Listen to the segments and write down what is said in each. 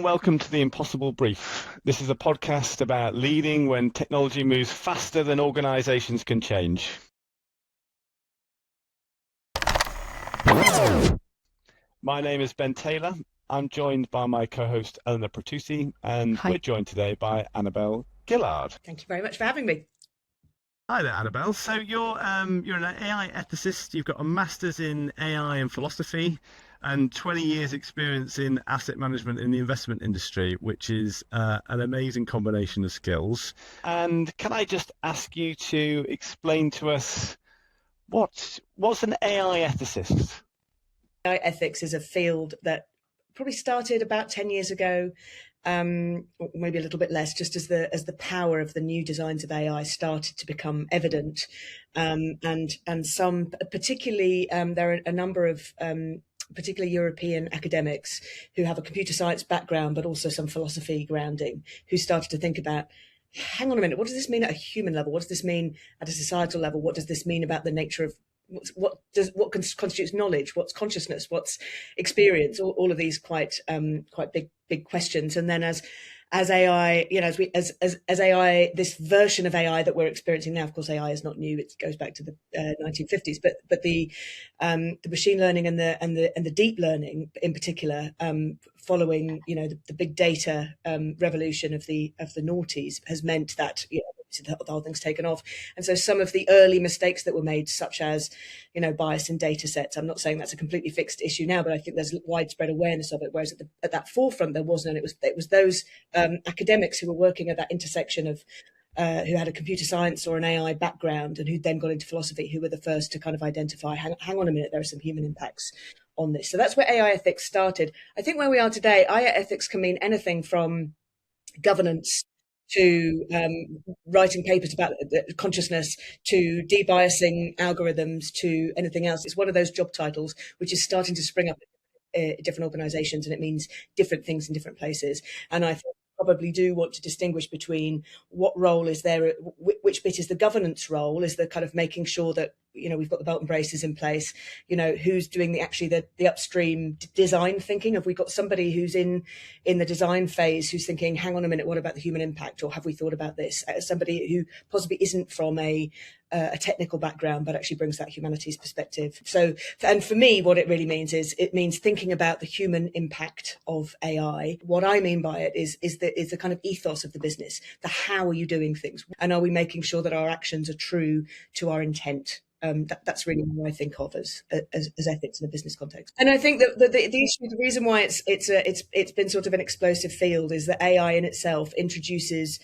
and welcome to The Impossible Brief. This is a podcast about leading when technology moves faster than organizations can change. My name is Ben Taylor. I'm joined by my co-host Eleanor Pertusi, and We're joined today by Annabel Gillard. Thank you very much for having me. Hi there, Annabel. So you're an AI ethicist. You've got a master's in AI and philosophy and 20 years experience in asset management in the investment industry, which is an amazing combination of skills. And can I just ask you to explain to us what's an AI ethicist? AI ethics is a field that probably started about 10 years ago, or maybe a little bit less, just as the power of the new designs of AI started to become evident. And some, particularly, there are a number of particularly European academics who have a computer science background, but also some philosophy grounding, who started to think about, hang on a minute, what does this mean at a human level? What does this mean at a societal level? What does this mean about the nature of what constitutes knowledge? What's consciousness? What's experience? All of these quite big questions. And then as AI, as AI, this version of AI that we're experiencing now, of course, AI is not new. It goes back to the 1950s. But the machine learning and the deep learning in particular, following the big data revolution of the noughties, has meant that the whole thing's taken off. And so some of the early mistakes that were made, such as bias in data sets, I'm not saying that's a completely fixed issue now, but I think there's widespread awareness of it, whereas at that forefront there wasn't. And it was those academics who were working at that intersection of who had a computer science or an AI background and who then got into philosophy, who were the first to kind of identify, hang on a minute, there are some human impacts on this. So that's where AI ethics started. I think where we are today, AI ethics can mean anything from governance to writing papers about consciousness, to debiasing algorithms, to anything else. It's one of those job titles which is starting to spring up at different organizations, and it means different things in different places. And I think probably do want to distinguish between what role is there, which bit is the governance role, is the kind of making sure that we've got the belt and braces in place, who's doing the upstream design thinking. Have we got somebody who's in the design phase who's thinking, hang on a minute, what about the human impact, or have we thought about this? Somebody who possibly isn't from a technical background, but actually brings that humanities perspective. So, and for me, what it really means is it means thinking about the human impact of AI. What I mean by it is the kind of ethos of the business. The how are you doing things, and are we making sure that our actions are true to our intent? That's really what I think of as ethics in a business context. And I think that the issue, the reason why it's been sort of an explosive field, is that AI in itself introduces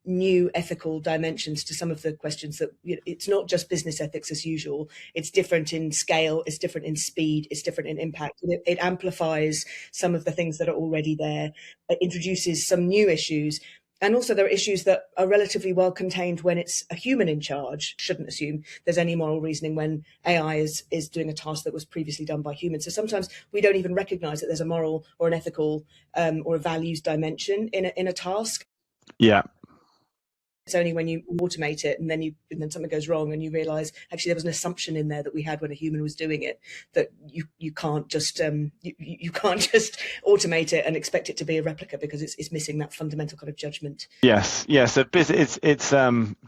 new ethical dimensions to some of the questions that it's not just business ethics as usual. It's different in scale, it's different in speed, it's different in impact. It amplifies some of the things that are already there. It introduces some new issues. And also there are issues that are relatively well contained when it's a human in charge. Shouldn't assume there's any moral reasoning when AI is doing a task that was previously done by humans. So sometimes we don't even recognize that there's a moral or an ethical or a values dimension in a task. Yeah. It's only when you automate it and then something goes wrong and you realize actually there was an assumption in there that we had when a human was doing it, that you can't just you can't just automate it and expect it to be a replica, because it's missing that fundamental kind of judgment. Yes. So it's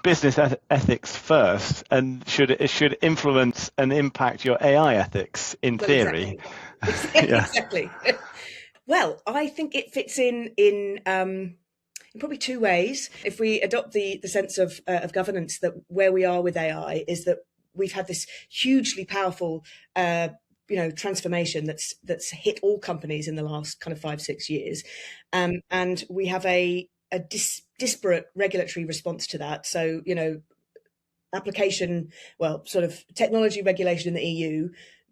business ethics first, and it should influence and impact your AI ethics in theory. Exactly. Exactly. Well, I think it fits in probably two ways. If we adopt the sense of governance, that where we are with AI is that we've had this hugely powerful transformation that's hit all companies in the last kind of 5-6 years, and we have a disparate regulatory response to that. So sort of technology regulation in the EU,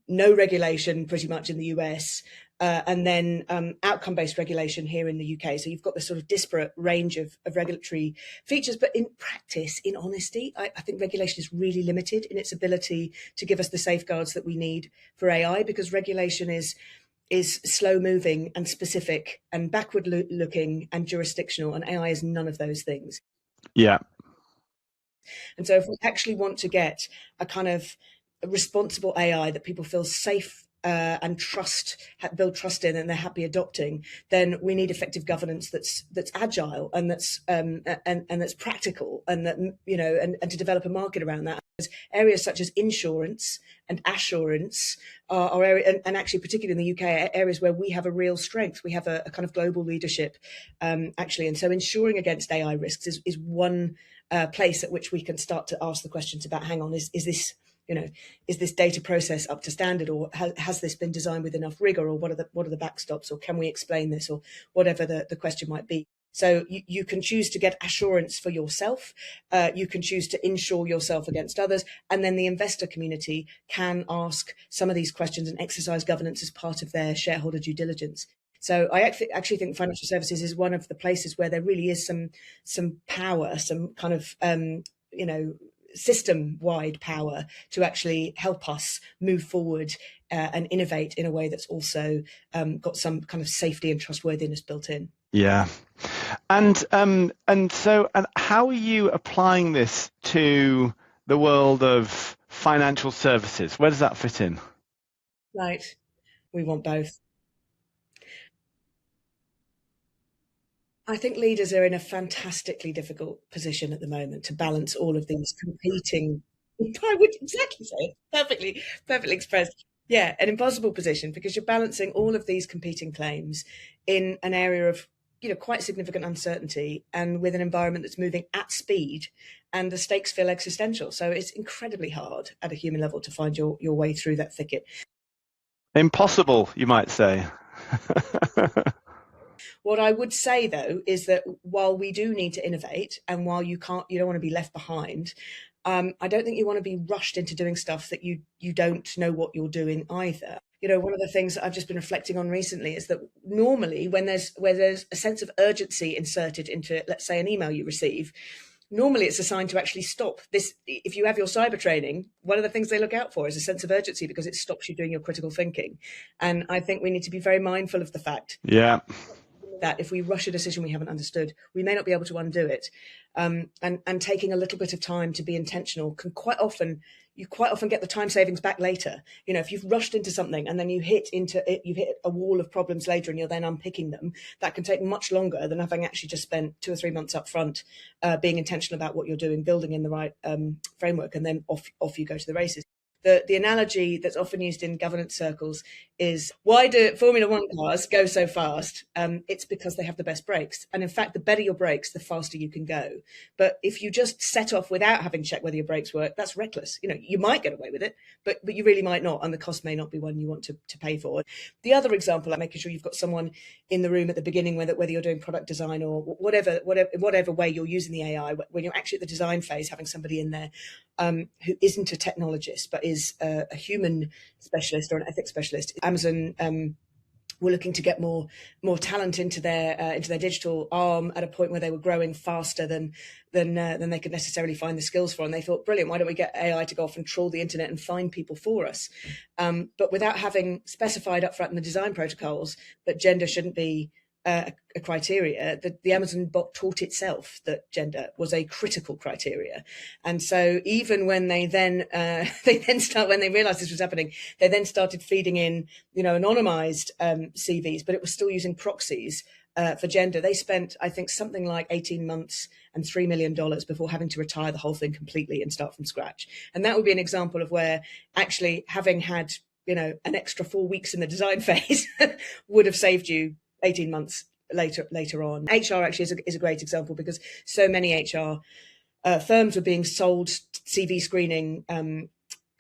no regulation pretty much in the US, and then outcome-based regulation here in the UK. So you've got this sort of disparate range of regulatory features. But in practice, in honesty, I think regulation is really limited in its ability to give us the safeguards that we need for AI, because regulation is slow-moving and specific and backward-looking and jurisdictional, and AI is none of those things. Yeah. And so if we actually want to get a kind of responsible AI that people feel safe and build trust in, and they're happy adopting, then we need effective governance that's agile and that's practical, and that and to develop a market around that. Areas such as insurance and assurance are area, and actually particularly in the UK, areas where we have a real strength. We have a kind of global leadership, actually, and so insuring against AI risks is one place at which we can start to ask the questions about, hang on, is this is this data process up to standard, or has this been designed with enough rigor, or what are the backstops, or can we explain this, or whatever the question might be. So you can choose to get assurance for yourself, you can choose to insure yourself against others, and then the investor community can ask some of these questions and exercise governance as part of their shareholder due diligence. So I actually think financial services is one of the places where there really is some power, some kind of system-wide power to actually help us move forward and innovate in a way that's also got some kind of safety and trustworthiness built in. Yeah. And so how are you applying this to the world of financial services? Where does that fit in? Right. We want both. I think leaders are in a fantastically difficult position at the moment to balance all of these competing. I would exactly say it. Perfectly expressed. Yeah, an impossible position, because you're balancing all of these competing claims in an area of quite significant uncertainty, and with an environment that's moving at speed, and the stakes feel existential. So it's incredibly hard at a human level to find your way through that thicket. Impossible, you might say. What I would say, though, is that while we do need to innovate, and while you don't want to be left behind, I don't think you want to be rushed into doing stuff that you don't know what you're doing either. One of the things that I've just been reflecting on recently is that normally where there's a sense of urgency inserted into, let's say, an email you receive, normally it's assigned to actually stop this. If you have your cyber training, one of the things they look out for is a sense of urgency, because it stops you doing your critical thinking. And I think we need to be very mindful of the fact that if we rush a decision we haven't understood, we may not be able to undo it. And taking a little bit of time to be intentional can quite often get the time savings back later. If you've rushed into something and then you've hit a wall of problems later, and you're then unpicking them, that can take much longer than having actually just spent 2 or 3 months up front being intentional about what you're doing, building in the right framework, and then off you go to the races. The analogy that's often used in governance circles is, why do Formula One cars go so fast? It's because they have the best brakes. And in fact, the better your brakes, the faster you can go. But if you just set off without having checked whether your brakes work, that's reckless. You might get away with it, but you really might not. And the cost may not be one you want to pay for. The other example, like making sure you've got someone in the room at the beginning, whether you're doing product design or whatever way you're using the AI, when you're actually at the design phase, having somebody in there who isn't a technologist, but is a human specialist or an ethics specialist. Amazon were looking to get more talent into their digital arm at a point where they were growing faster than they could necessarily find the skills for. And they thought, brilliant, why don't we get AI to go off and troll the internet and find people for us? But without having specified up front in the design protocols that gender shouldn't be a criteria, the Amazon bot taught itself that gender was a critical criteria. And so even when they when they realized this was happening, they then started feeding in, anonymized CVs, but it was still using proxies for gender. They spent, I think, something like 18 months and $3 million before having to retire the whole thing completely and start from scratch. And that would be an example of where actually having had, an extra 4 weeks in the design phase would have saved you 18 months later on. HR actually is a great example, because so many HR firms were being sold CV screening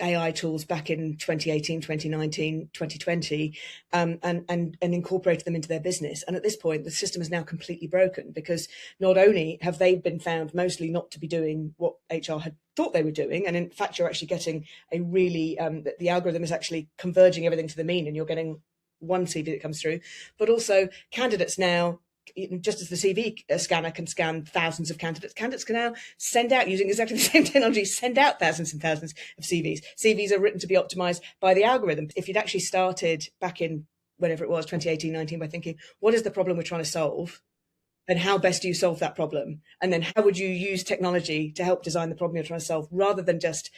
AI tools back in 2018, 2019, 2020, and incorporated them into their business. And at this point, the system is now completely broken, because not only have they been found mostly not to be doing what HR had thought they were doing, and in fact, you're actually getting a really, the algorithm is actually converging everything to the mean, and you're getting one CV that comes through, but also candidates now, just as the CV scanner can scan thousands of candidates can now send out, using exactly the same technology, send out thousands and thousands of CVs. CVs are written to be optimized by the algorithm. If you'd actually started back in whenever it was, 2018, 19, by thinking, what is the problem we're trying to solve? And how best do you solve that problem? And then how would you use technology to help design the problem you're trying to solve, rather than just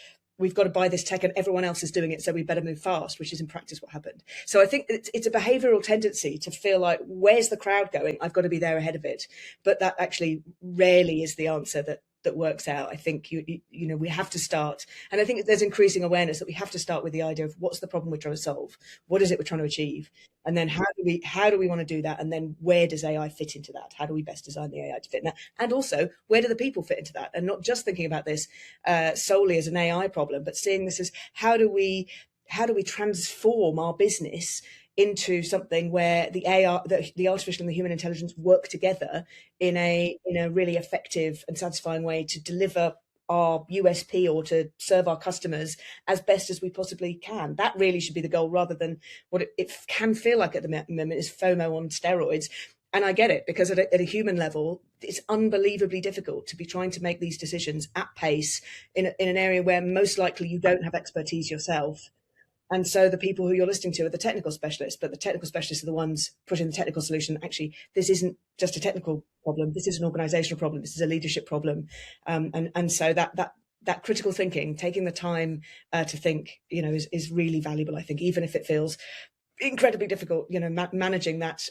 we've got to buy this tech and everyone else is doing it, so we better move fast, which is in practice what happened. So I think it's a behavioral tendency to feel like, where's the crowd going? I've got to be there ahead of it. But that actually rarely is the answer that works out. I think we have to start, and I think there's increasing awareness that we have to start with the idea of what's the problem we're trying to solve, what is it we're trying to achieve, and then how do we want to do that, and then where does AI fit into that? How do we best design the AI to fit in that? And also, where do the people fit into that? And not just thinking about this solely as an AI problem, but seeing this as how do we transform our business into something where the AI, the artificial and the human intelligence work together in a really effective and satisfying way to deliver our USP or to serve our customers as best as we possibly can. That really should be the goal, rather than what it can feel like at the moment is FOMO on steroids. And I get it, because at a human level, it's unbelievably difficult to be trying to make these decisions at pace in an area where most likely you don't have expertise yourself. And so the people who you're listening to are the technical specialists, but the technical specialists are the ones pushing the technical solution. Actually, this isn't just a technical problem. This is an organizational problem. This is a leadership problem. And so that critical thinking, taking the time to think, is really valuable, I think, even if it feels incredibly difficult, managing that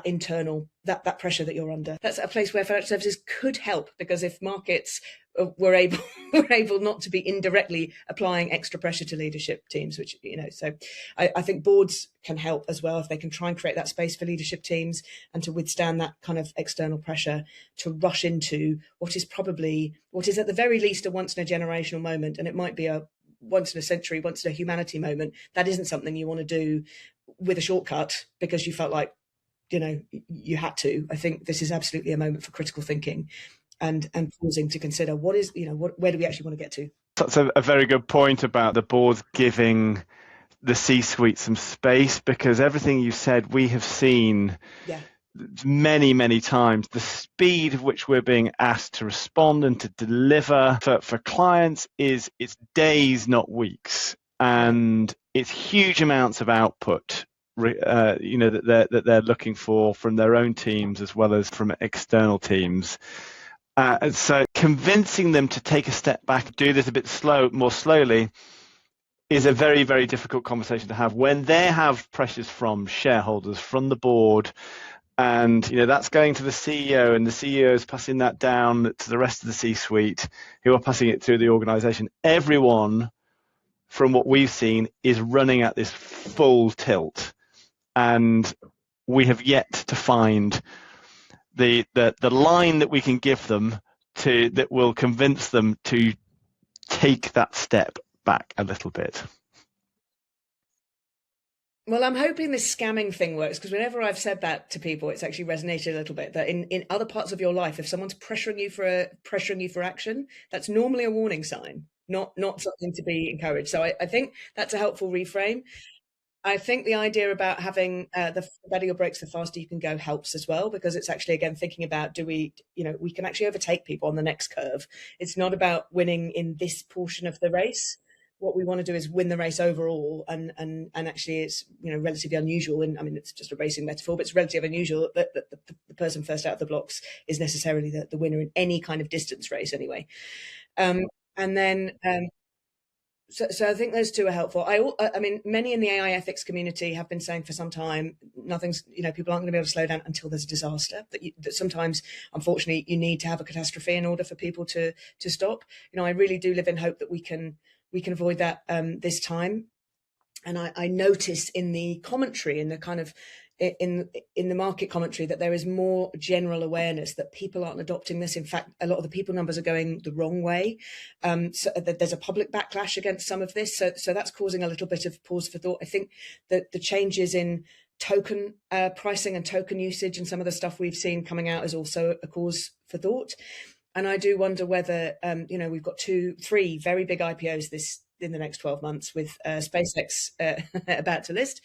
internal that pressure that you're under. That's a place where financial services could help, because if markets were able not to be indirectly applying extra pressure to leadership teams, which so I think boards can help as well if they can try and create that space for leadership teams and to withstand that kind of external pressure to rush into what is at the very least a once in a generational moment, and it might be a once in a century, once in a humanity moment. That isn't something you want to do with a shortcut because you felt like, you had to. I think this is absolutely a moment for critical thinking and pausing to consider where do we actually want to get to. That's a very good point about the board giving the C-suite some space, because everything you said, we have seen many, many times. The speed of which we're being asked to respond and to deliver for clients it's days, not weeks, and it's huge amounts of output that they're looking for from their own teams as well as from external teams. And so convincing them to take a step back, do this a bit more slowly, is a very, very difficult conversation to have when they have pressures from shareholders, from the board, and that's going to the CEO, and the CEO is passing that down to the rest of the C-suite, who are passing it through the organization. Everyone, from what we've seen, is running at this full tilt, and we have yet to find the line that we can give them that will convince them to take that step back a little bit. Well, I'm hoping this scamming thing works, because whenever I've said that to people, it's actually resonated a little bit, that in other parts of your life, if someone's pressuring you for action, that's normally a warning sign, not something to be encouraged. So I think that's a helpful reframe. I think the idea about having the better your brakes, the faster you can go helps as well, because it's actually, again, thinking about, we can actually overtake people on the next curve. It's not about winning in this portion of the race. What we want to do is win the race overall, and actually it's relatively unusual, and I mean it's just a racing metaphor, but it's relatively unusual that the person first out of the blocks is necessarily the winner in any kind of distance race anyway. So I think those two are helpful. I mean, many in the AI ethics community have been saying for some time, people aren't going to be able to slow down until there's a disaster. That sometimes, unfortunately, you need to have a catastrophe in order for people to stop. I really do live in hope that we can avoid that this time. And I notice in the commentary, in the kind of in the market commentary, that there is more general awareness that people aren't adopting this. In fact, a lot of the people numbers are going the wrong way. So there's a public backlash against some of this. So that's causing a little bit of pause for thought. I think that the changes in token pricing and token usage and some of the stuff we've seen coming out is also a cause for thought. And I do wonder whether, we've got 2-3 very big IPOs in the next 12 months, with SpaceX about to list,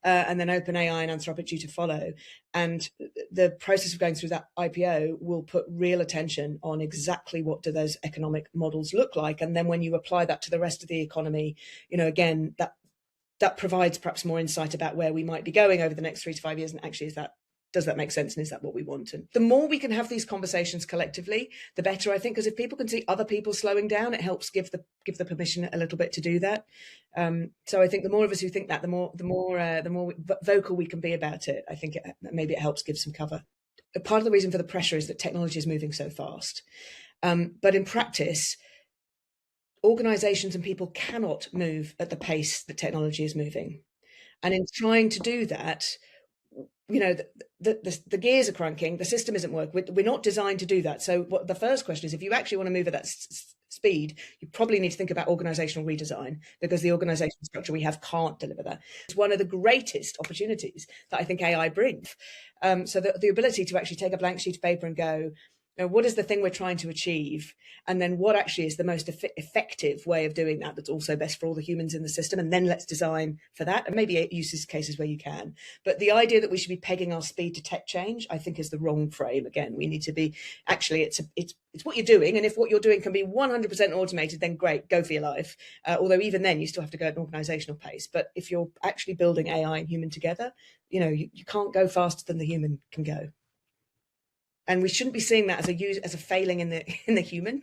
and then OpenAI and Anthropic due to follow. And the process of going through that IPO will put real attention on exactly what do those economic models look like. And then when you apply that to the rest of the economy, again, that provides perhaps more insight about where we might be going over the next 3 to 5 years. And actually, does that make sense? And is that what we want? And the more we can have these conversations collectively, the better, I think, because if people can see other people slowing down, it helps give the permission a little bit to do that. So I think the more of us who think that, the more vocal we can be about it. I think maybe it helps give some cover. Part of the reason for the pressure is that technology is moving so fast. But in practice, organizations and people cannot move at the pace that technology is moving. And in trying to do that, the gears are cranking, the system isn't working. We're not designed to do that. So the first question is, if you actually want to move at that speed, you probably need to think about organizational redesign, because the organizational structure we have can't deliver that. It's one of the greatest opportunities that I think AI brings. So the ability to actually take a blank sheet of paper and go, what is the thing we're trying to achieve? And then what actually is the most effective way of doing that that's also best for all the humans in the system? And then let's design for that. And maybe use cases where you can. But the idea that we should be pegging our speed to tech change, I think, is the wrong frame. Again, we need to be, actually, it's what you're doing. And if what you're doing can be 100% automated, then great, go for your life. Although even then, you still have to go at an organizational pace. But if you're actually building AI and human together, you can't go faster than the human can go. And we shouldn't be seeing that as a failing in the human.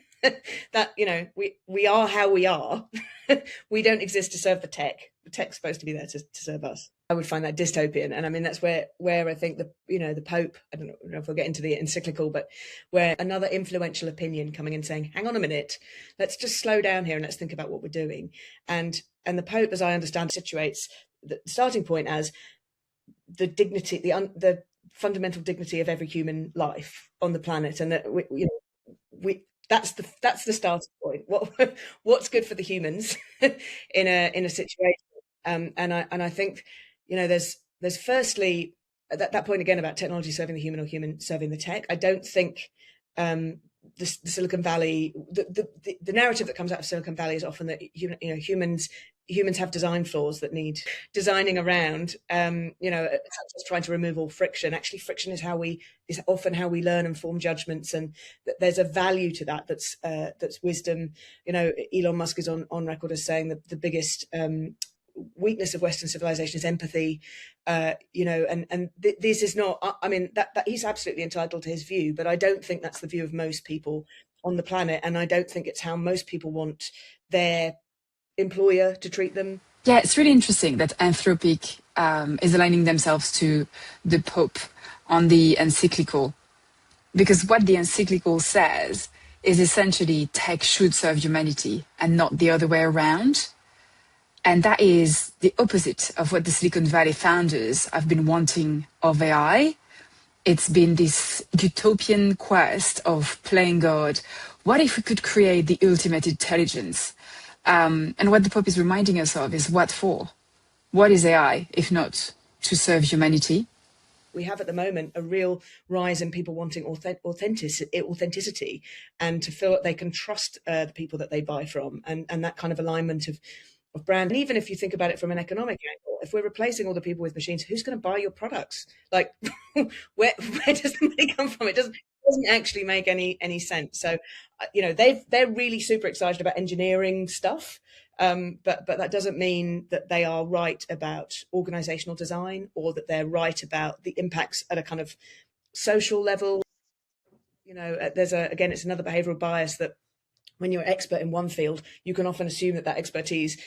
That we are how we are. We don't exist to serve the tech. The tech's supposed to be there to serve us. I would find that dystopian, and I mean that's where I think the Pope. I don't know if we'll get into the Encyclical, but where another influential opinion coming in saying, "Hang on a minute, let's just slow down here and let's think about what we're doing." And the Pope, as I understand, situates the starting point as the dignity, the fundamental dignity of every human life on the planet, and that that's the starting point. What's good for the humans in a situation, and I think there's firstly that point again about technology serving the human or human serving the tech. I don't think the Silicon Valley, the narrative that comes out of Silicon Valley is often that humans have design flaws that need designing around, such as trying to remove all friction. Actually, friction is often how we learn and form judgments, and there's a value to that. That's wisdom. Elon Musk is on record as saying that the biggest weakness of Western civilization is empathy. This is not. I mean, that he's absolutely entitled to his view, but I don't think that's the view of most people on the planet, and I don't think it's how most people want their employer to treat them. Yeah, it's really interesting that Anthropic is aligning themselves to the Pope on the Encyclical, because what the Encyclical says is essentially tech should serve humanity and not the other way around. And that is the opposite of what the Silicon Valley founders have been wanting of AI. It's been this utopian quest of playing God. What if we could create the ultimate intelligence? And what the Pope is reminding us of is what for? What is AI, if not to serve humanity? We have at the moment a real rise in people wanting authenticity and to feel that they can trust the people that they buy from, and that kind of alignment of brand. And even if you think about it from an economic angle, if we're replacing all the people with machines, who's going to buy your products? Like, where does the money come from? It doesn't actually make any sense. So, they're really super excited about engineering stuff, but that doesn't mean that they are right about organizational design or that they're right about the impacts at a kind of social level. It's another behavioral bias that when you're an expert in one field, you can often assume that expertise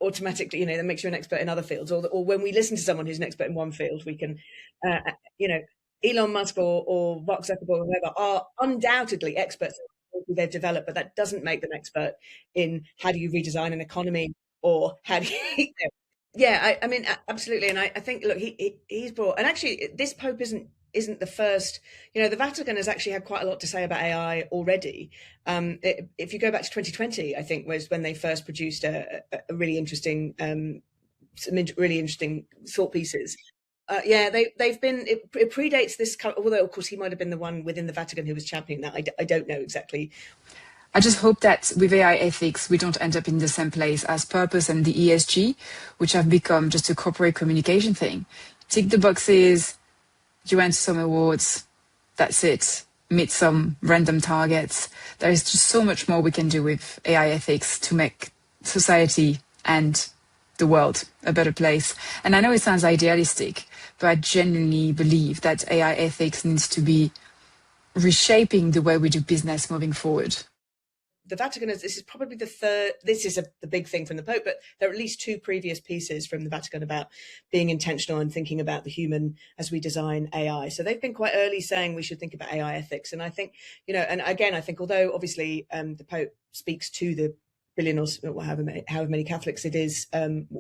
automatically, that makes you an expert in other fields. Or when we listen to someone who's an expert in one field, we can, Elon Musk or Mark Zuckerberg or whoever are undoubtedly experts in who they've developed, but that doesn't make them expert in how do you redesign an economy or how do you. Yeah, I mean, absolutely. And I think, look, he's brought, and actually this Pope isn't the first. The Vatican has actually had quite a lot to say about AI already. If you go back to 2020, I think was when they first produced a really interesting, some really interesting thought pieces. They've been. It predates this, although of course he might have been the one within the Vatican who was championing that. I don't know exactly. I just hope that with AI ethics, we don't end up in the same place as purpose and the ESG, which have become just a corporate communication thing. Tick the boxes, you enter some awards, that's it. Meet some random targets. There is just so much more we can do with AI ethics to make society and the world a better place. And I know it sounds idealistic, but I genuinely believe that AI ethics needs to be reshaping the way we do business moving forward. The Vatican this is probably the third, this is the big thing from the Pope, but there are at least 2 previous pieces from the Vatican about being intentional and thinking about the human as we design AI. So they've been quite early saying we should think about AI ethics. And I think, and again, I think although obviously the Pope speaks to the billion or however many Catholics it is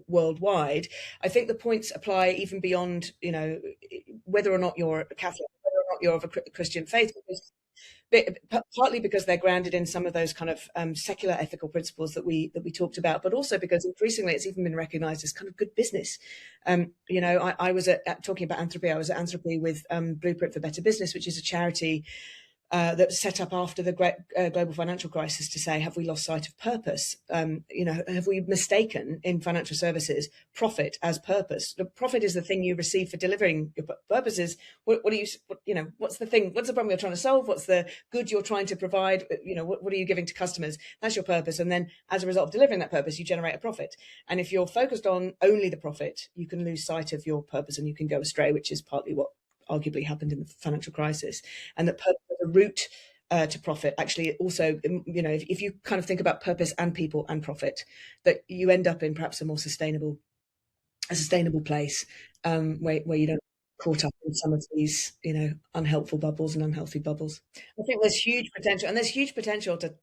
worldwide, I think the points apply even beyond, whether or not you're a Catholic, whether or not you're of a Christian faith, because partly because they're grounded in some of those kind of secular ethical principles that we talked about, but also because increasingly it's even been recognized as kind of good business. I was talking about Anthropy. I was at Anthropy with Blueprint for Better Business, which is a charity that was set up after the great global financial crisis to say, have we lost sight of purpose? Have we mistaken in financial services profit as purpose? The profit is the thing you receive for delivering your purpose. Is what's the thing? What's the problem you're trying to solve? What's the good you're trying to provide? What are you giving to customers? That's your purpose. And then as a result of delivering that purpose, you generate a profit. And if you're focused on only the profit, you can lose sight of your purpose and you can go astray, which is partly what arguably happened in the financial crisis. And that purpose is a route to profit. Actually, also, if you kind of think about purpose and people and profit, that you end up in perhaps a more sustainable place where you don't caught up in some of these, unhelpful bubbles and unhealthy bubbles. I think there's huge potential, and there's huge potential to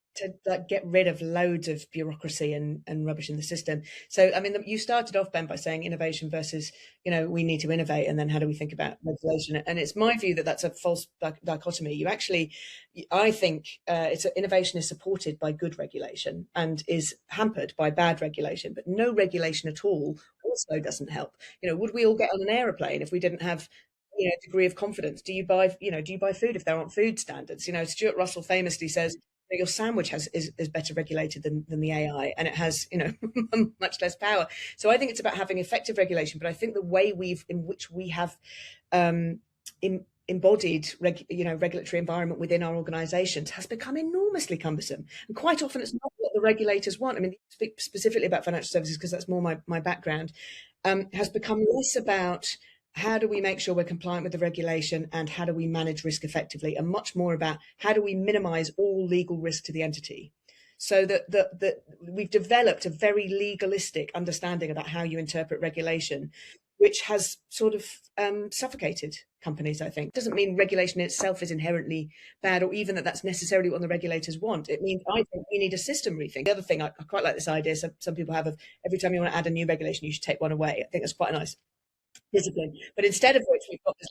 get rid of loads of bureaucracy and rubbish in the system. So, I mean, you started off, Ben, by saying innovation versus, we need to innovate, and then how do we think about regulation? And it's my view that that's a false dichotomy. I think innovation is supported by good regulation and is hampered by bad regulation, but no regulation at all also doesn't help. Would we all get on an aeroplane if we didn't have degree of confidence? Do you buy food if there aren't food standards? Stuart Russell famously says your sandwich is better regulated than the AI, and it has much less power. So I think it's about having effective regulation, but I think the way in which we have embodied regulatory environment within our organizations has become enormously cumbersome, and quite often it's not what the regulators want. I mean, speak specifically about financial services because that's more my background. Has become less about how do we make sure we're compliant with the regulation and how do we manage risk effectively, and much more about how do we minimize all legal risk to the entity. So that we've developed a very legalistic understanding about how you interpret regulation, which has sort of suffocated companies, I think. It doesn't mean regulation itself is inherently bad, or even that's necessarily what the regulators want. It means I think we need a system rethink. The other thing, I quite like this idea some people have of every time you want to add a new regulation, you should take one away. I think that's quite a nice discipline. But instead of which, we've got this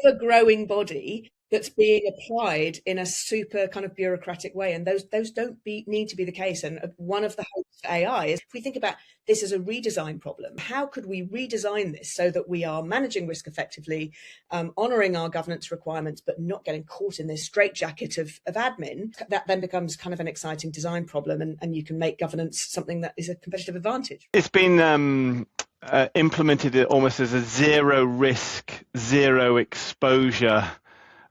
ever-growing body that's being applied in a super kind of bureaucratic way, and those don't need to be the case. And one of the hopes for AI is, if we think about this as a redesign problem, how could we redesign this so that we are managing risk effectively, honouring our governance requirements, but not getting caught in this straitjacket of admin? That then becomes kind of an exciting design problem, and you can make governance something that is a competitive advantage. It's been implemented almost as a zero risk, zero exposure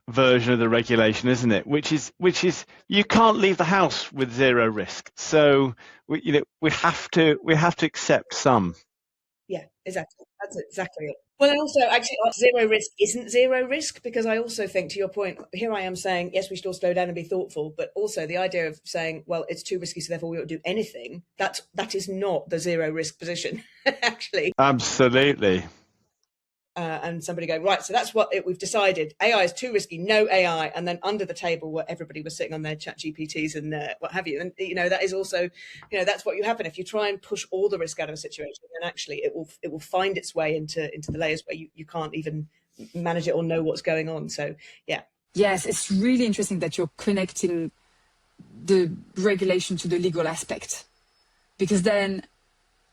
version of the regulation, isn't it? Which is you can't leave the house with zero risk. So we have to accept some. Yeah, exactly. That's exactly it. Well, and also, actually, zero risk isn't zero risk, because I also think, to your point, here I am saying, yes, we should all slow down and be thoughtful, but also the idea of saying, well, it's too risky, so therefore we won't do anything. That is not the zero risk position, actually. Absolutely. And somebody going, right, so that's what we've decided. AI is too risky, no AI. And then under the table where everybody was sitting on their chat GPTs and what have you. And, that is also, that's what you happen. If you try and push all the risk out of a situation, then actually it will find its way into the layers where you can't even manage it or know what's going on. So, yeah. Yes, it's really interesting that you're connecting the regulation to the legal aspect, because then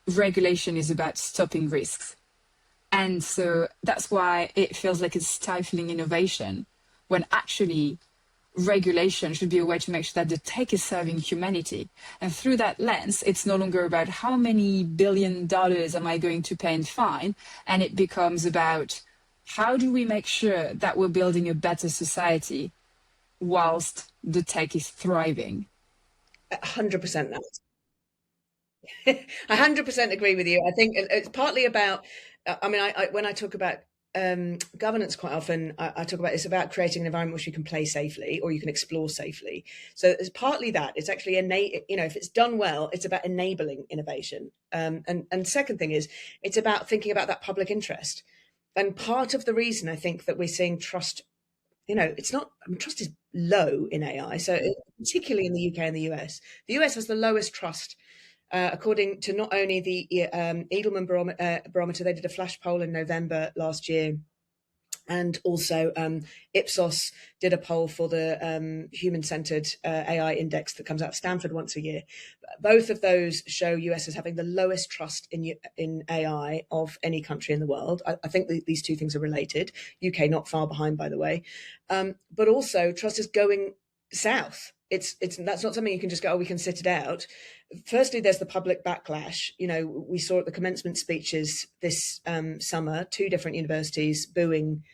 regulation is about stopping risks. And so that's why it feels like it's stifling innovation, when actually regulation should be a way to make sure that the tech is serving humanity. And through that lens, it's no longer about how many $1 billion am I going to pay in fine, and it becomes about how do we make sure that we're building a better society whilst the tech is thriving. 100% that. 100% agree with you. I think it's partly about, when I talk about governance, quite often I talk about it's about creating an environment which you can play safely or you can explore safely. So it's partly that it's actually if it's done well, it's about enabling innovation. And second thing is it's about thinking about that public interest. And part of the reason I think that we're seeing trust, it's not, trust is low in AI. So particularly in the UK and the US, the US has the lowest trust. According to not only the Edelman barometer, they did a flash poll in November last year, and also Ipsos did a poll for the human-centered AI index that comes out of Stanford once a year. Both of those show US as having the lowest trust in AI of any country in the world. I think these two things are related. UK not far behind, by the way, but also trust is going south. That's not something you can just go, we can sit it out. Firstly, there's the public backlash. We saw at the commencement speeches this summer, 2 different universities booing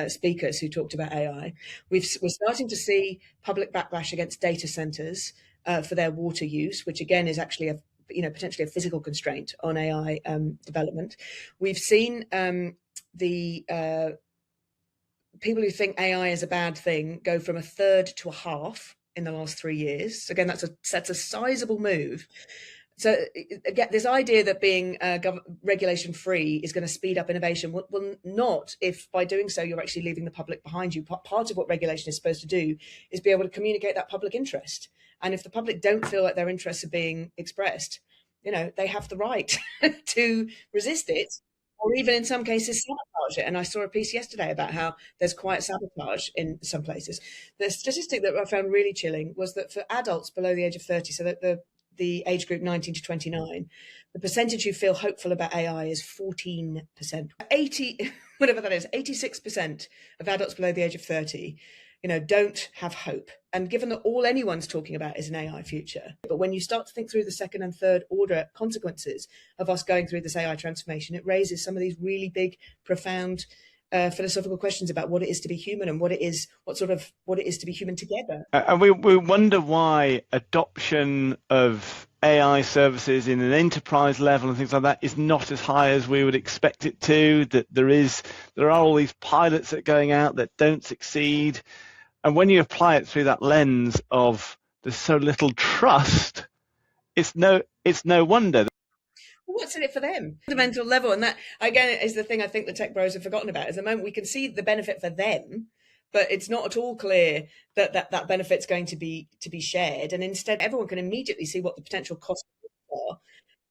speakers who talked about AI. We're starting to see public backlash against data centers for their water use, which again is actually potentially a physical constraint on AI development. We've seen the people who think AI is a bad thing go from a third to a half in the last 3 years. Again, that's a sizable move. So again, this idea that being regulation free is going to speed up innovation will not, if by doing so you're actually leaving the public behind you. Part of what regulation is supposed to do is be able to communicate that public interest. And if the public don't feel like their interests are being expressed, they have the right to resist it, or even in some cases sabotage it. And I saw a piece yesterday about how there's quiet sabotage in some places. The statistic that I found really chilling was that for adults below the age of 30, so that the age group 19 to 29, the percentage who feel hopeful about AI is 14%. 86% of adults below the age of 30, don't have hope. And given that all anyone's talking about is an AI future, but when you start to think through the second and third order consequences of us going through this AI transformation, it raises some of these really big, profound philosophical questions about what it is to be human and what it is to be human together. And we wonder why adoption of AI services in an enterprise level and things like that is not as high as we would expect it to, that there are all these pilots that are going out that don't succeed. And when you apply it through that lens of there's so little trust, it's no wonder. What's in it for them? Fundamental level. And that, again, is the thing I think the tech bros have forgotten about, is the moment we can see the benefit for them, but it's not at all clear that benefit's going to be shared. And instead, everyone can immediately see what the potential costs are.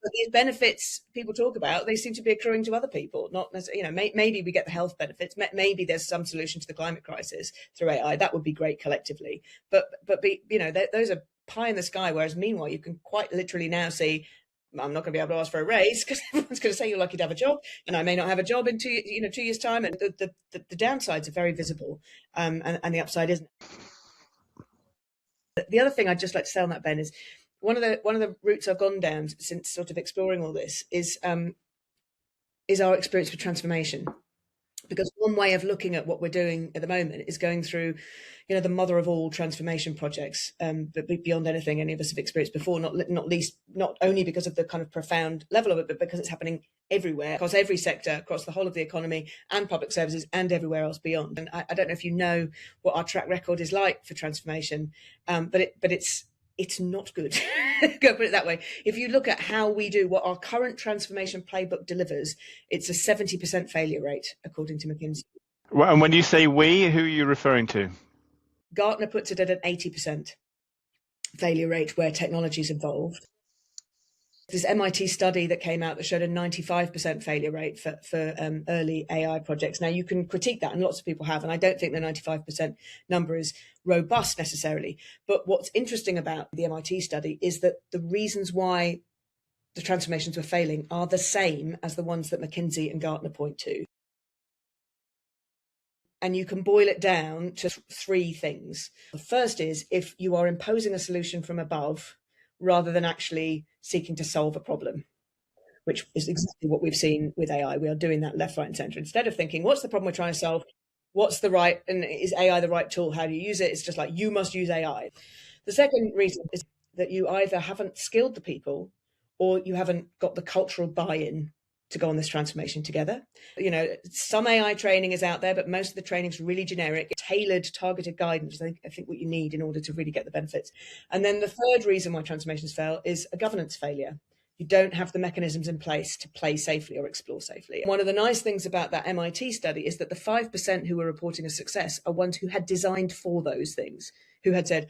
But these benefits people talk about, they seem to be accruing to other people. Not necessarily, maybe we get the health benefits. Maybe there's some solution to the climate crisis through AI. That would be great collectively. But those are pie in the sky. Whereas meanwhile, you can quite literally now see, I'm not going to be able to ask for a raise because everyone's going to say you're lucky to have a job, and I may not have a job in 2 years' time. And the downsides are very visible, and the upside isn't. The other thing I'd just like to say on that, Ben, is one of the routes I've gone down since sort of exploring all this is our experience with transformation. Because one way of looking at what we're doing at the moment is going through, the mother of all transformation projects, but beyond anything any of us have experienced before, not only because of the kind of profound level of it, but because it's happening everywhere, across every sector, across the whole of the economy and public services and everywhere else beyond. And I don't know if you know what our track record is like for transformation, but it's not good. Go put it that way. If you look at how we do what our current transformation playbook delivers, it's a 70% failure rate, according to McKinsey. Well, and when you say we, who are you referring to? Gartner puts it at an 80% failure rate where technology is involved. This MIT study that came out that showed a 95% failure rate for early AI projects. Now, you can critique that, and lots of people have, and I don't think the 95% number is robust necessarily. But what's interesting about the MIT study is that the reasons why the transformations were failing are the same as the ones that McKinsey and Gartner point to. And you can boil it down to 3 things. The first is if you are imposing a solution from above rather than actually seeking to solve a problem, which is exactly what we've seen with AI. We are doing that left, right, and centre. Instead of thinking, what's the problem we're trying to solve? What's the right, and is AI the right tool? How do you use it? It's just like, you must use AI. The second reason is that you either haven't skilled the people or you haven't got the cultural buy-in to go on this transformation together. Some AI training is out there, but most of the training is really generic, tailored, targeted guidance. I think what you need in order to really get the benefits. And then the third reason why transformations fail is a governance failure. You don't have the mechanisms in place to play safely or explore safely. One of the nice things about that MIT study is that the 5% who were reporting a success are ones who had designed for those things, who had said,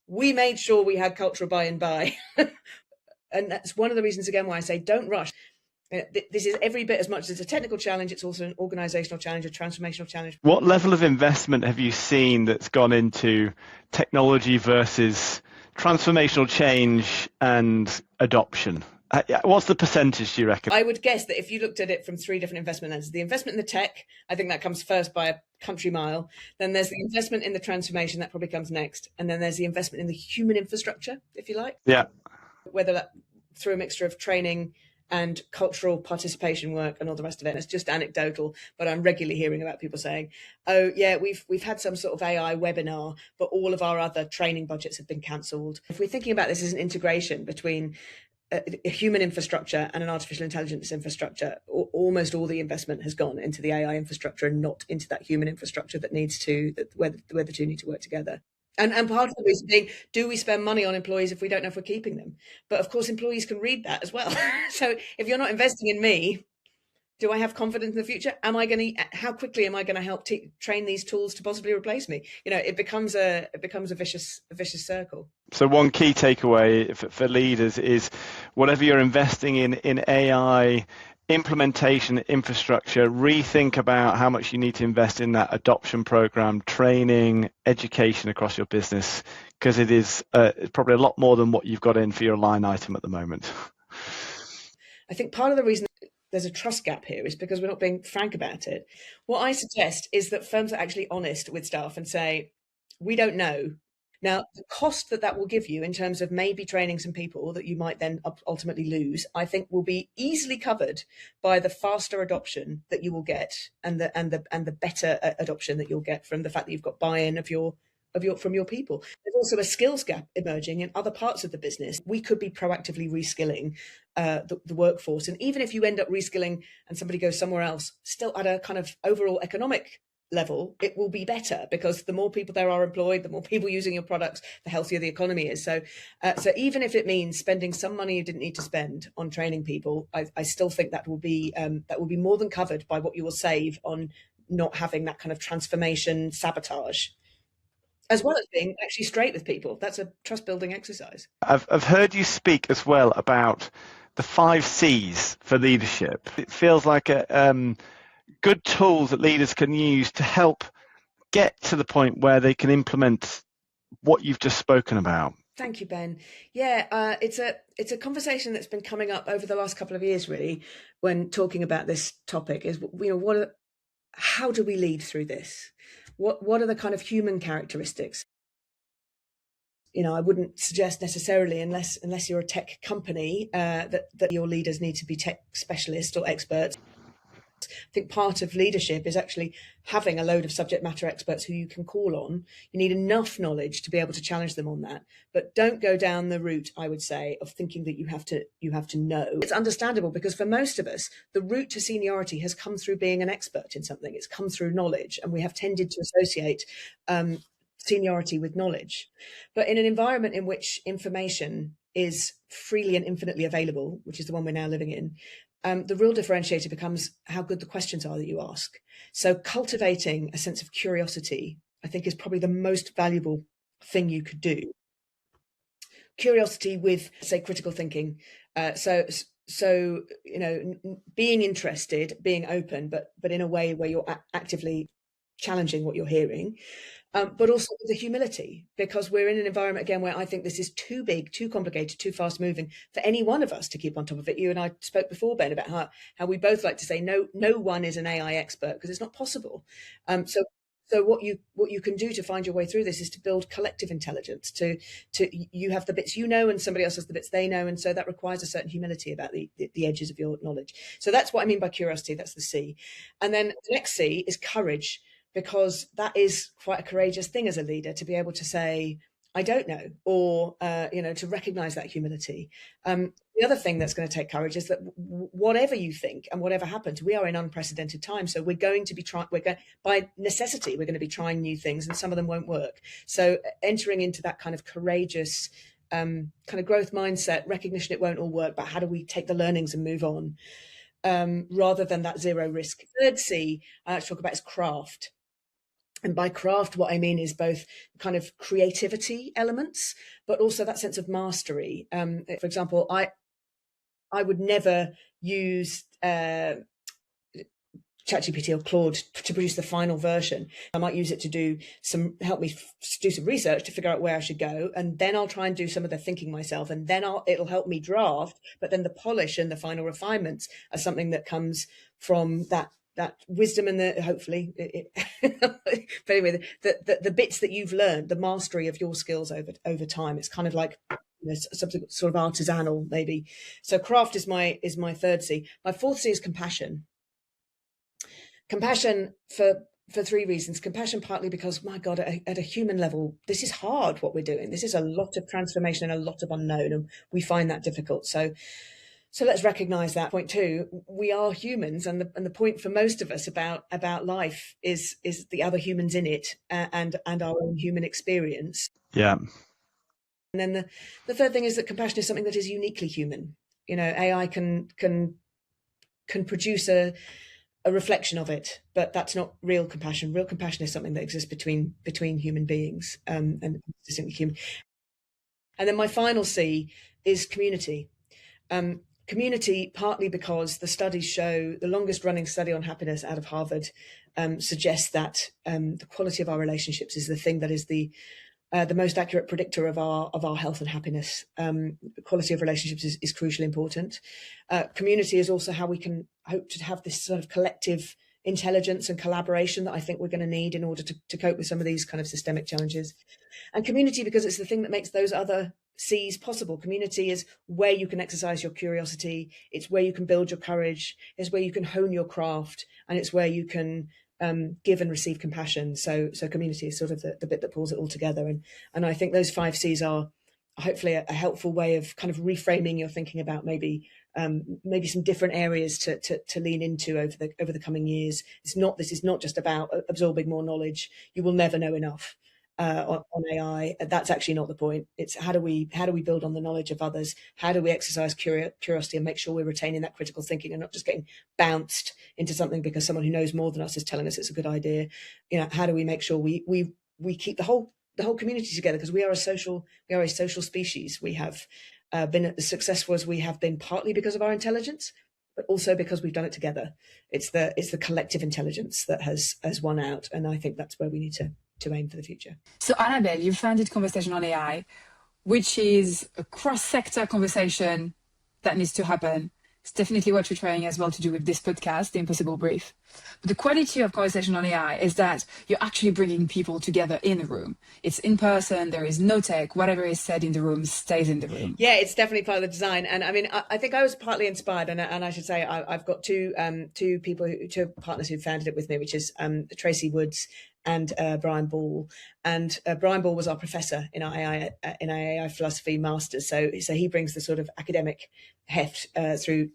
we made sure we had cultural buy-in by. And that's one of the reasons, again, why I say don't rush. This is every bit as much as a technical challenge. It's also an organizational challenge, a transformational challenge. What level of investment have you seen that's gone into technology versus transformational change and adoption? What's the percentage, do you reckon? I would guess that if you looked at it from three different investment lenses, the investment in the tech, I think that comes first by a country mile. Then there's the investment in the transformation, that probably comes next. And then there's the investment in the human infrastructure, if you like. Yeah. Whether that through a mixture of training and cultural participation work and all the rest of it. It's just anecdotal, but I'm regularly hearing about people saying, oh yeah, we've had some sort of AI webinar, but all of our other training budgets have been cancelled. If we're thinking about this as an integration between a human infrastructure and an artificial intelligence infrastructure, almost all the investment has gone into the AI infrastructure and not into that human infrastructure that needs to, where the two need to work together. And part of the reason being, do we spend money on employees if we don't know if we're keeping them? But of course, employees can read that as well. So if you're not investing in me, do I have confidence in the future? How quickly am I going to help train these tools to possibly replace me? It becomes a vicious circle. So one key takeaway for leaders is whatever you're investing in AI implementation infrastructure, rethink about how much you need to invest in that adoption program, training, education across your business, because it is probably a lot more than what you've got in for your line item at the moment. I think part of the reason there's a trust gap here is because we're not being frank about it. What I suggest is that firms are actually honest with staff and say, we don't know. Now, the cost that will give you in terms of maybe training some people that you might then ultimately lose, I think will be easily covered by the faster adoption that you will get and the better adoption that you'll get from the fact that you've got buy-in from your people. There's also a skills gap emerging in other parts of the business. We could be proactively reskilling the workforce. And even if you end up reskilling and somebody goes somewhere else, still at a kind of overall economic level, it will be better because the more people there are employed, the more people using your products, the healthier the economy is. So even if it means spending some money you didn't need to spend on training people, I still think that will be more than covered by what you will save on not having that kind of transformation sabotage, as well as being actually straight with people. That's a trust building exercise. I've heard you speak as well about the 5 C's for leadership. It feels like a good tools that leaders can use to help get to the point where they can implement what you've just spoken about. Thank you, Ben. Yeah, it's a conversation that's been coming up over the last couple of years, really, when talking about this topic. Is how do we lead through this? What are the kind of human characteristics? I wouldn't suggest necessarily, unless you're a tech company, that your leaders need to be tech specialists or experts. I think part of leadership is actually having a load of subject matter experts who you can call on. You need enough knowledge to be able to challenge them on that, but don't go down the route, I would say, of thinking that you have to know. It's understandable because for most of us, the route to seniority has come through being an expert in something. It's come through knowledge, and we have tended to associate seniority with knowledge. But in an environment in which information is freely and infinitely available, which is the one we're now living in, the real differentiator becomes how good the questions are that you ask. So cultivating a sense of curiosity, I think, is probably the most valuable thing you could do. Curiosity with, say, critical thinking. So being interested, being open, but in a way where you're actively challenging what you're hearing. But also the humility, because we're in an environment, again, where I think this is too big, too complicated, too fast moving for any one of us to keep on top of it. You and I spoke before, Ben, about how we both like to say no one is an AI expert, because it's not possible. So what you can do to find your way through this is to build collective intelligence, to you have the bits you know and somebody else has the bits they know. And so that requires a certain humility about the edges of your knowledge. So that's what I mean by curiosity. That's the C. And then the next C is courage, because that is quite a courageous thing as a leader, to be able to say, I don't know, or to recognize that humility. The other thing that's going to take courage is that whatever you think and whatever happens, we are in unprecedented times. So we're going to be by necessity, we're going to be trying new things, and some of them won't work. So entering into that kind of courageous kind of growth mindset, recognition it won't all work, but how do we take the learnings and move on, rather than that zero risk. Third C I like to talk about is craft. And by craft, what I mean is both kind of creativity elements, but also that sense of mastery. For example, I would never use ChatGPT or Claude to produce the final version. I might use it to help me do some research to figure out where I should go, and then I'll try and do some of the thinking myself, and then it'll help me draft. But then the polish and the final refinements are something that comes from that wisdom and hopefully but anyway, the bits that you've learned, the mastery of your skills over time. It's kind of like something sort of artisanal maybe. So craft is my third C. My fourth C is compassion. Compassion for three reasons. Compassion partly because, my God, at a human level, this is hard what we're doing. This is a lot of transformation and a lot of unknown, and we find that difficult. So let's recognize that. Point two, we are humans, and the point for most of us about life is the other humans in it, and our own human experience. Yeah. And then the third thing is that compassion is something that is uniquely human. AI can produce a reflection of it, but that's not real compassion. Real compassion is something that exists between human beings, and distinctly human. And then my final C is community. Community, partly because the studies show, the longest running study on happiness out of Harvard suggests that the quality of our relationships is the thing that is the most accurate predictor of our health and happiness. The quality of relationships is crucially important. Community is also how we can hope to have this sort of collective intelligence and collaboration that I think we're going to need in order to cope with some of these kind of systemic challenges. And community, because it's the thing that makes those other C's possible. Community is where you can exercise your curiosity. It's where you can build your courage. It's where you can hone your craft, and it's where you can give and receive compassion. So community is sort of the bit that pulls it all together. And I think those 5 C's are hopefully a helpful way of kind of reframing your thinking about maybe some different areas to lean into over the coming years. This is not just about absorbing more knowledge. You will never know enough on AI. That's actually not the point. It's how do we build on the knowledge of others? How do we exercise curiosity and make sure we're retaining that critical thinking and not just getting bounced into something because someone who knows more than us is telling us it's a good idea? How do we make sure we keep the whole community together? Because we are a social species. We have been as successful as we have been partly because of our intelligence, but also because we've done it together. It's the collective intelligence that has won out, and I think that's where we need to aim for the future. So Annabel, you founded Conversation on AI, which is a cross-sector conversation that needs to happen. It's definitely what we're trying as well to do with this podcast, The Impossible Brief. But the quality of Conversation on AI is that you're actually bringing people together in a room. It's in person, there is no tech, whatever is said in the room stays in the room. Yeah, it's definitely part of the design. And I mean, I think I was partly inspired, and I should say I've got two partners who founded it with me, which is Tracy Woods and Brian Ball. And Brian Ball was our professor in our AI philosophy masters. So he brings the sort of academic heft through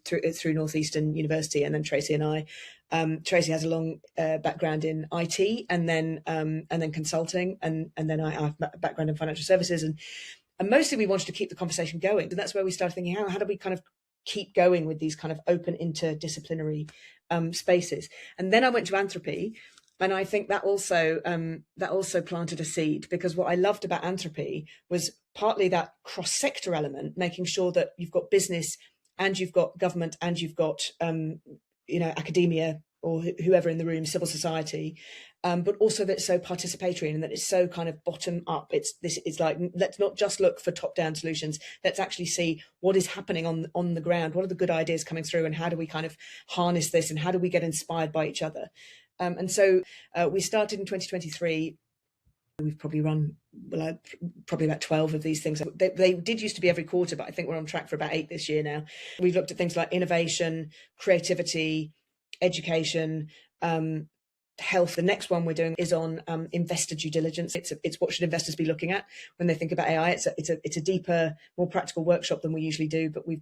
Northeastern University, and then Tracy and I. Tracy has a long background in IT and then consulting, and then I have a background in financial services, and mostly we wanted to keep the conversation going. And that's where we started thinking, how do we kind of keep going with these kind of open interdisciplinary spaces? And then I went to Anthropy. And I think that also planted a seed, because what I loved about Anthropy was partly that cross-sector element, making sure that you've got business and you've got government and you've got academia or whoever in the room, civil society, but also that it's so participatory and that it's so kind of bottom up. It's like, let's not just look for top-down solutions. Let's actually see what is happening on the ground. What are the good ideas coming through, and how do we kind of harness this, and how do we get inspired by each other? And so we started in 2023. We've probably run probably about 12 of these things. They did used to be every quarter, but I think we're on track for about 8 this year now. We've looked at things like innovation, creativity, education, health. The next one we're doing is on investor due diligence. It's what should investors be looking at when they think about AI. It's a deeper, more practical workshop than we usually do. But we're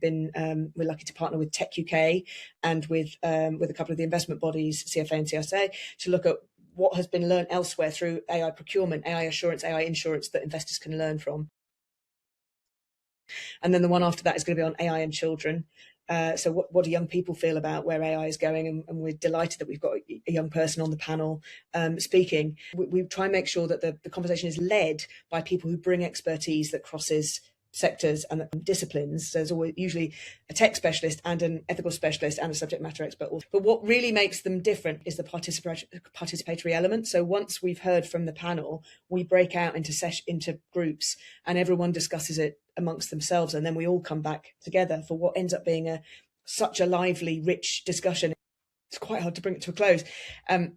lucky to partner with Tech UK and with a couple of the investment bodies, CFA and CSA, to look at what has been learned elsewhere through AI procurement, AI assurance, AI insurance that investors can learn from. And then the one after that is going to be on AI and children. So what do young people feel about where AI is going? And we're delighted that we've got a young person on the panel speaking. We try and make sure that the conversation is led by people who bring expertise that crosses sectors and disciplines. So there's always usually a tech specialist and an ethical specialist and a subject matter expert. But what really makes them different is the participatory element. So once we've heard from the panel, we break out into groups and everyone discusses it amongst themselves, and then we all come back together for what ends up being such a lively, rich discussion. It's quite hard to bring it to a close.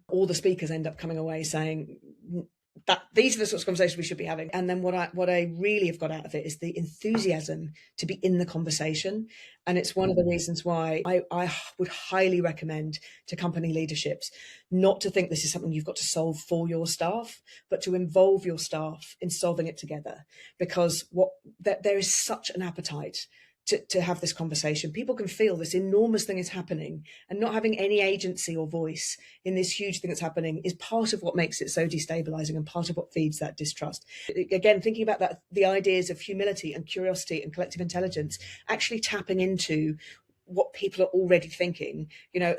All the speakers end up coming away saying that these are the sorts of conversations we should be having. And then what I really have got out of it is the enthusiasm to be in the conversation. And it's one of the reasons why I would highly recommend to company leaderships not to think this is something you've got to solve for your staff, but to involve your staff in solving it together. Because there is such an appetite to have this conversation. People can feel this enormous thing is happening, and not having any agency or voice in this huge thing that's happening is part of what makes it so destabilizing and part of what feeds that distrust. Again, thinking about that, the ideas of humility and curiosity and collective intelligence, actually tapping into what people are already thinking,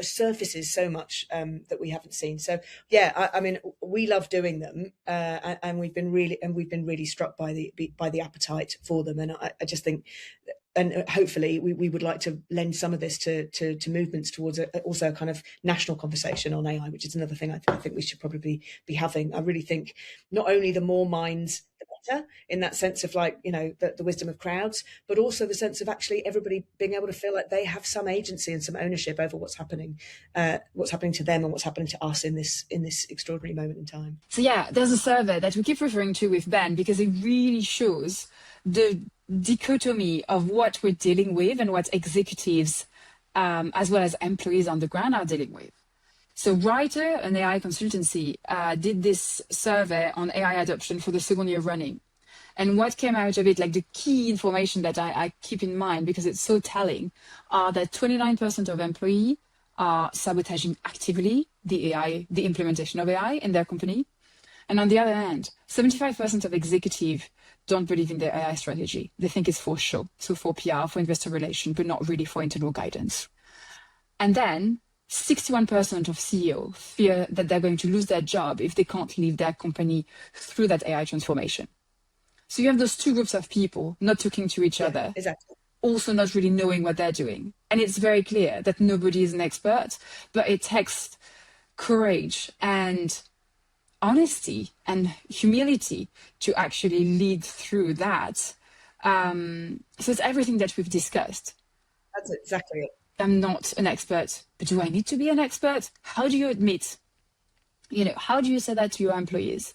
surfaces so much that we haven't seen. So yeah, I mean, we love doing them, and we've been really struck by the appetite for them. And I just think, and hopefully we would like to lend some of this to movements towards also a kind of national conversation on AI, which is another thing I think we should probably be having. I really think not only the more minds, the better, in that sense of the wisdom of crowds, but also the sense of actually everybody being able to feel like they have some agency and some ownership over what's happening to them and what's happening to us in this extraordinary moment in time. So yeah, there's a survey that we keep referring to with Ben because it really shows the dichotomy of what we're dealing with and what executives as well as employees on the ground are dealing with. So Writer, an AI consultancy, did this survey on AI adoption for the second year running. And what came out of it, like the key information that I keep in mind because it's so telling, are that 29% of employees are sabotaging actively the implementation of AI in their company. And on the other hand, 75% of executives don't believe in their AI strategy. They think it's for show, so for PR, for investor relations, but not really for internal guidance. And then 61% of CEOs fear that they're going to lose their job if they can't lead their company through that AI transformation. So you have those two groups of people not talking to each other, exactly. Also not really knowing what they're doing. And it's very clear that nobody is an expert, but it takes courage and honesty and humility to actually lead through that. So it's everything that we've discussed. That's exactly it. I'm not an expert, but do I need to be an expert? How do you admit? How do you say that to your employees?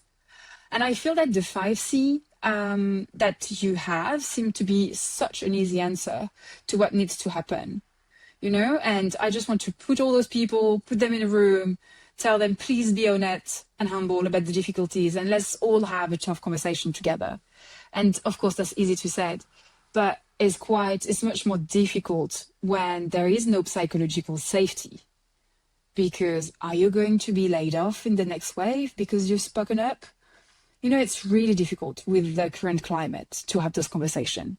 And I feel that the 5C that you have seem to be such an easy answer to what needs to happen. And I just want to put all those people, put them in a room, tell them, please be honest and humble about the difficulties, and let's all have a tough conversation together. And of course, that's easy to say, but it's much more difficult when there is no psychological safety. Because are you going to be laid off in the next wave because you've spoken up? It's really difficult with the current climate to have this conversation.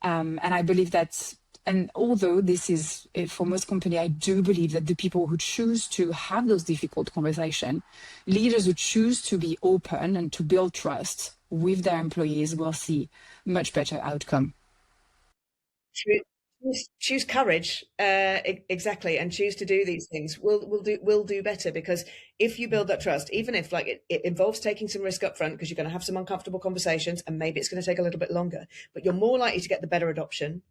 And I believe that, and although this is for most companies, I do believe that the people who choose to have those difficult conversations, leaders who choose to be open and to build trust with their employees will see much better outcome. Choose courage, exactly, and choose to do these things. We'll do better, because if you build that trust, even if it involves taking some risk up front, because you're going to have some uncomfortable conversations and maybe it's going to take a little bit longer, but you're more likely to get the better adoption,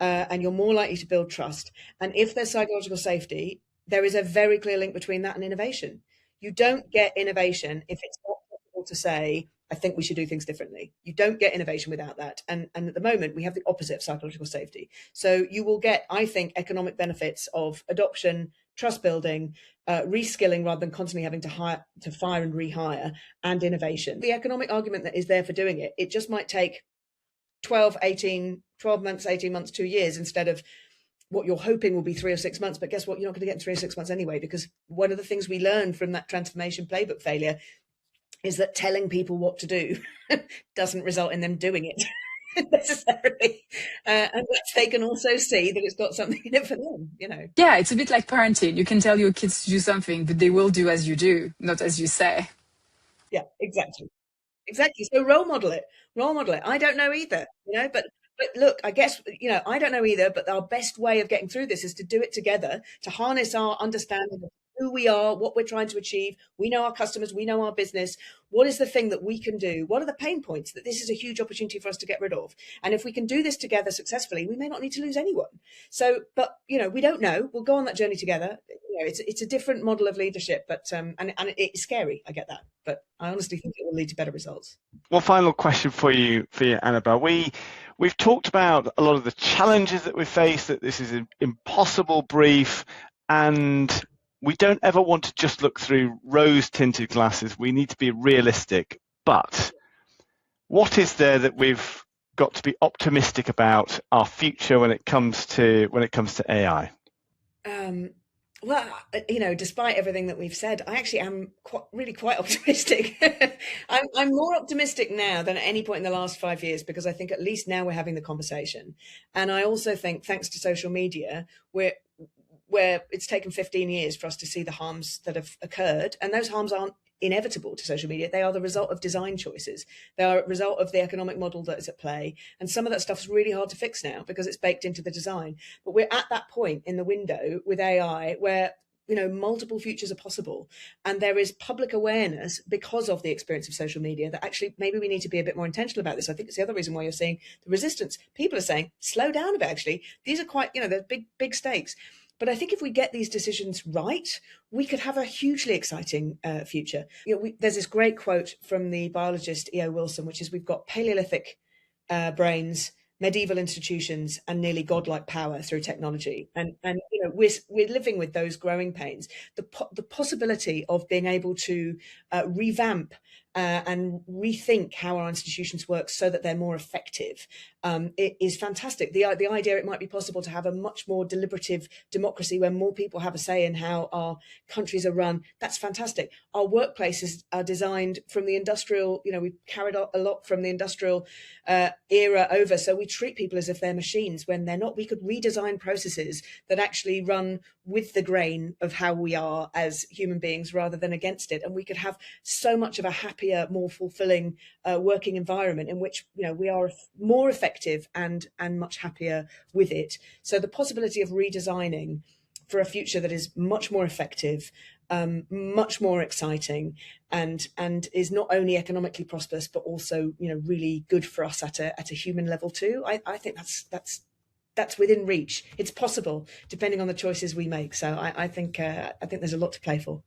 and you're more likely to build trust. And if there's psychological safety, there is a very clear link between that and innovation. You don't get innovation if it's not possible to say, I think we should do things differently. You don't get innovation without that. And at the moment, we have the opposite of psychological safety. So you will get, I think, economic benefits of adoption, trust building, reskilling rather than constantly having to fire and rehire, and innovation. The economic argument that is there for doing it, it just might take 12 months, 18 months, 2 years, instead of what you're hoping will be 3 or 6 months. But guess what? You're not going to get in 3 or 6 months anyway, because one of the things we learned from that transformation playbook failure is that telling people what to do doesn't result in them doing it necessarily, and they can also see that it's got something in it for them, Yeah, it's a bit like parenting. You can tell your kids to do something, but they will do as you do, not as you say. Yeah, exactly. So role model it. I don't know either, but look, I guess, I don't know either, but our best way of getting through this is to do it together, to harness our understanding of who we are, what we're trying to achieve. We know our customers, we know our business. What is the thing that we can do? What are the pain points that this is a huge opportunity for us to get rid of? And if we can do this together successfully, we may not need to lose anyone. So, but, we don't know. We'll go on that journey together. It's a different model of leadership, but and it's scary. I get that, but I honestly think it will lead to better results. Well, final question for you, Annabel. We've talked about a lot of the challenges that we face, that this is an impossible brief, and we don't ever want to just look through rose-tinted glasses. We need to be realistic. But what is there that we've got to be optimistic about our future when it comes to AI? Well, despite everything that we've said, I actually am really quite optimistic. I'm more optimistic now than at any point in the last 5 years, because I think at least now we're having the conversation. And I also think, thanks to social media, where it's taken 15 years for us to see the harms that have occurred, and those harms aren't inevitable to social media. They are the result of design choices. They are a result of the economic model that is at play. And some of that stuff is really hard to fix now because it's baked into the design. But we're at that point in the window with AI where, multiple futures are possible. And there is public awareness because of the experience of social media that actually maybe we need to be a bit more intentional about this. I think it's the other reason why you're seeing the resistance. People are saying, slow down a bit, actually. These are quite, they're big stakes. But I think if we get these decisions right, we could have a hugely exciting future. There's this great quote from the biologist E.O. Wilson, which is, we've got Paleolithic brains, medieval institutions, and nearly godlike power through technology. And we're living with those growing pains. The possibility of being able to revamp and rethink how our institutions work so that they're more effective, it is fantastic. The idea it might be possible to have a much more deliberative democracy where more people have a say in how our countries are run, that's fantastic. Our workplaces are designed from the industrial, we've carried a lot from the industrial era over, so we treat people as if they're machines when they're not. We could redesign processes that actually run with the grain of how we are as human beings rather than against it, and we could have so much of a happier, more fulfilling working environment in which we are more effective and much happier with it. So the possibility of redesigning for a future that is much more effective, much more exciting, and is not only economically prosperous but also really good for us at a human level too. I think that's within reach. It's possible depending on the choices we make. So I think there's a lot to play for.